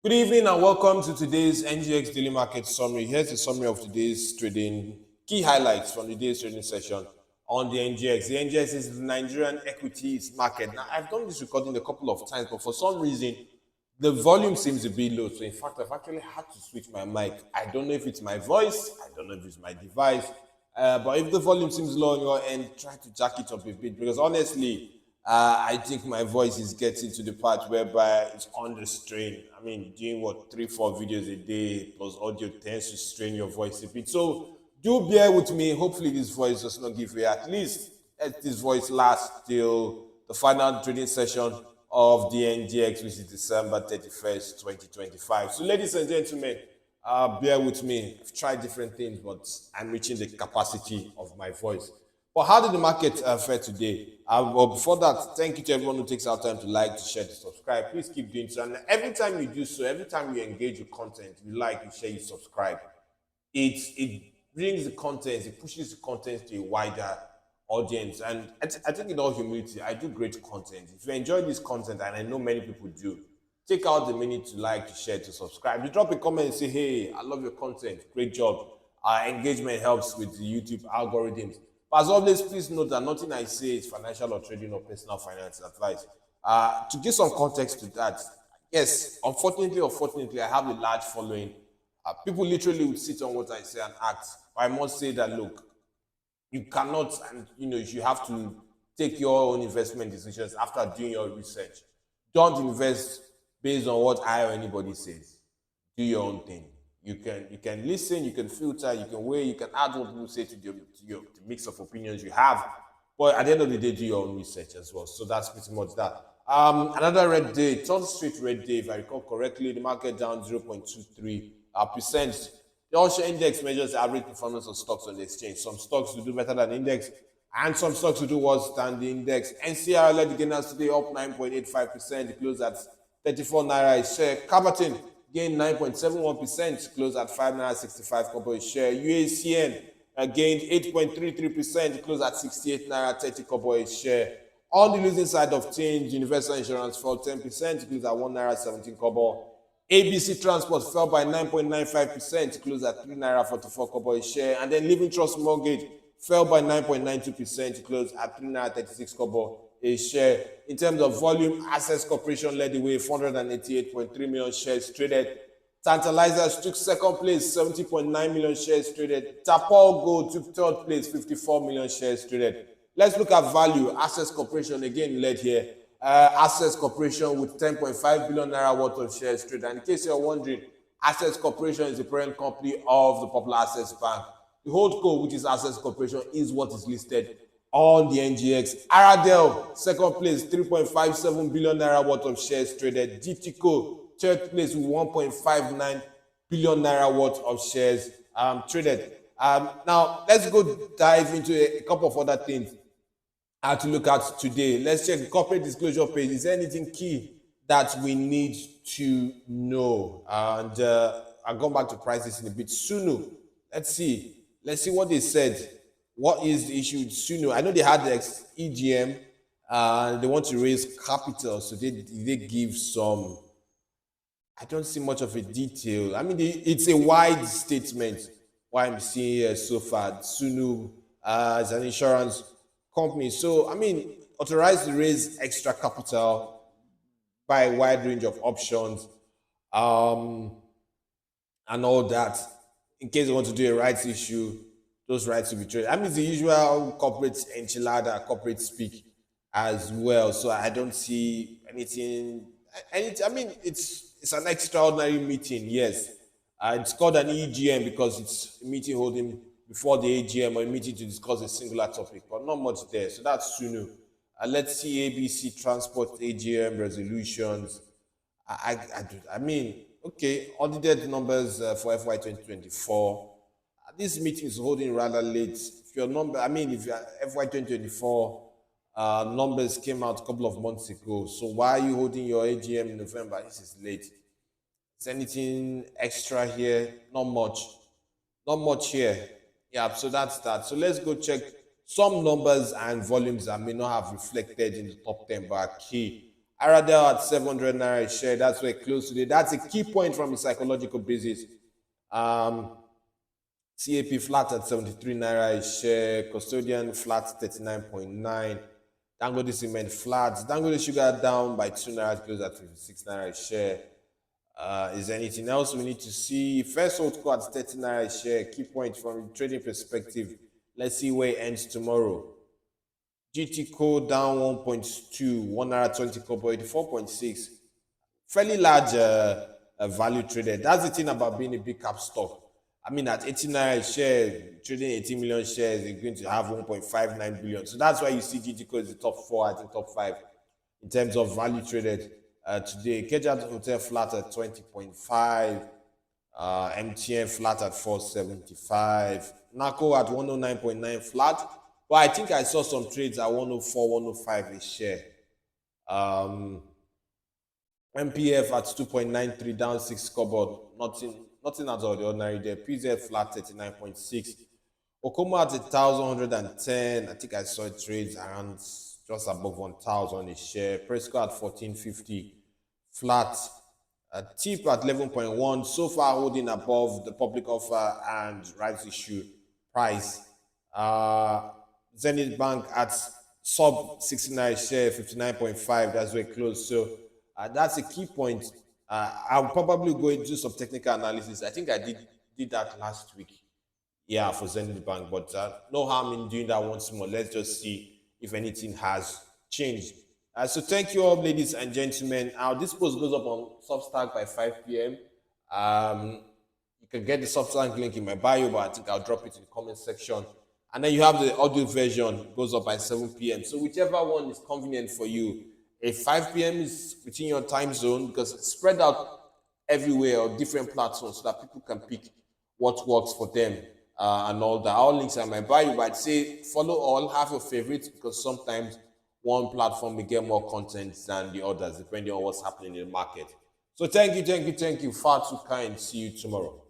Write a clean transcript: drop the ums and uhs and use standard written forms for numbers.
Good evening and welcome to today's NGX Daily Market Summary. Here's the summary of today's trading, key highlights from today's trading session on the NGX. The NGX is the Nigerian equities market. Now, I've done this recording a couple of times, but for some reason, the volume seems to be low. So, in fact, I've actually had to switch my mic. I don't know if it's my voice, I don't know if it's my device, but if the volume seems low on your end, try to jack it up a bit because honestly, I think my voice is getting to the part whereby it's under strain. I mean, doing what, 3-4 videos a day plus audio tends to strain your voice a bit. So do bear with me. Hopefully this voice does not give way. At least let this voice last till the final trading session of the NGX, which is December 31st, 2025. So ladies and gentlemen, bear with me. I've tried different things, but I'm reaching the capacity of my voice. But how did the market fare today? Well, before that, thank you to everyone who takes our time to like, to share, to subscribe. Please keep doing so. And every time you do so, every time you engage with content, you like, you share, you subscribe, it brings the content, it pushes the content to a wider audience. And I think in all humility, I do great content. If you enjoy this content, and I know many people do, take out the minute to like, to share, to subscribe. You drop a comment and say, hey, I love your content. Great job. Our engagement helps with the YouTube algorithms. As always, please note that nothing I say is financial or trading or personal finance advice. To give some context to that, yes, unfortunately or fortunately, I have a large following. People literally would sit on what I say and act. But I must say that, look, you cannot, and you have to take your own investment decisions after doing your research. Don't invest based on what I or anybody says. Do your own thing. You can listen, you can filter, you can weigh, you can add what people say to the mix of opinions you have. But at the end of the day, do your own research as well. So that's pretty much that. Another red day, third straight red day, if I recall correctly, the market down 0.23%. The All-Share Index measures the average performance of stocks on the exchange. Some stocks will do better than the index, and some stocks will do worse than the index. NCR led the gainers today, up 9.85%. It closed at 34 naira a share. Capital gained 9.71%, closed at 5 naira 65 kobo a share. UACN gained 8.33%, closed at 68 naira 30 kobo a share. On the losing side of things, Universal Insurance fell 10%, closed at 1 naira 17 kobo. ABC Transport fell by 9.95%, closed at 3 naira 44 kobo a share. And then Living Trust Mortgage fell by 9.92%, closed at 3 naira 36 kobo a share. In terms of volume, Access Corporation led the way, 488.3 million shares traded. Tantalizers took second place, 70.9 million shares traded. Tapal Gold took third place, 54 million shares traded. Let's look at value. Access Corporation again led here. Access Corporation with 10.5 billion naira worth of shares traded. And in case you're wondering, Access Corporation is the parent company of the Popular Access Bank. The holdco, which is Access Corporation, is what is listed on the NGX. Aradel, second place, 3.57 billion naira worth of shares traded. GTCO, third place with 1.59 billion naira worth of shares traded. Now, let's go dive into a couple of other things to look at today. Let's check the corporate disclosure page. Is there anything key that we need to know? And I'll go back to prices in a bit. Suno, let's see what they said. What is the issue with Suno? I know they had the EGM and they want to raise capital, so they give some. I don't see much of a detail. I mean, it's a wide statement. What I'm seeing here so far, Suno as an insurance company. So, I mean, authorized to raise extra capital by a wide range of options and all that. In case they want to do a rights issue, those rights will be traded. I mean, it's the usual corporate enchilada, corporate speak as well. So I don't see anything. I mean, it's an extraordinary meeting, yes. It's called an EGM because it's a meeting holding before the AGM or a meeting to discuss a singular topic, but not much there. So that's Suno. Let's see ABC Transport AGM resolutions. I mean, okay, audited numbers for FY 2024. This meeting is holding rather late. If your FY 2024 numbers came out a couple of months ago, so why are you holding your AGM in November? This is late. Is anything extra here? Not much here. Yeah, so that's that. So let's go check some numbers and volumes that may not have reflected in the top 10 but are key Aradel at 700 naira a share. That's where it closed today. That's a key point from a psychological basis. CAP flat at 73 naira a share. Custodian flat 39.9. Dangote cement flat. Dangote sugar down by 2 naira, close at 56 naira a share. Is there anything else we need to see? First hold core at 30 naira a share. Key point from a trading perspective. Let's see where it ends tomorrow. GT code down 1.2, 1 naira 20 kobo, 84.6. Fairly large value traded. That's the thing about being a big cap stock. I mean, at 80 naira a share, trading 18 million shares, they're going to have 1.59 billion. So that's why you see GT code is the top four, I think top five in terms of value traded today. Kejat Hotel flat at 20.5. MTN flat at 475. NACO at 109.9 flat. But I think I saw some trades at 104, 105 a share. MPF at 2.93, down 6 kobo. Nothing out of the ordinary there. PZ flat 39.6. Okomo at 1,110. I think I saw trades around just above 1,000 a share. Presco at 1450 flat. Tip at 11.1, so far holding above the public offer and rights issue price. Zenith Bank at sub 69 share, 59.5, that's where it closed. So that's a key point. I'll probably go into some technical analysis. I think I did that last week. Yeah, for Zenith Bank, but no harm in doing that once more. Let's just see if anything has changed. So thank you all, ladies and gentlemen. This post goes up on Substack by 5 p.m. You can get the Substack link in my bio, but I think I'll drop it in the comment section. And then you have the audio version, goes up by 7 p.m. So whichever one is convenient for you. If 5 p.m. is within your time zone, because it's spread out everywhere on different platforms so that people can pick what works for them and all that. All links are in my bio, but I'd say follow all, have your favorites, because sometimes one platform may get more content than the others, depending on what's happening in the market. So thank you. Far too kind. See you tomorrow.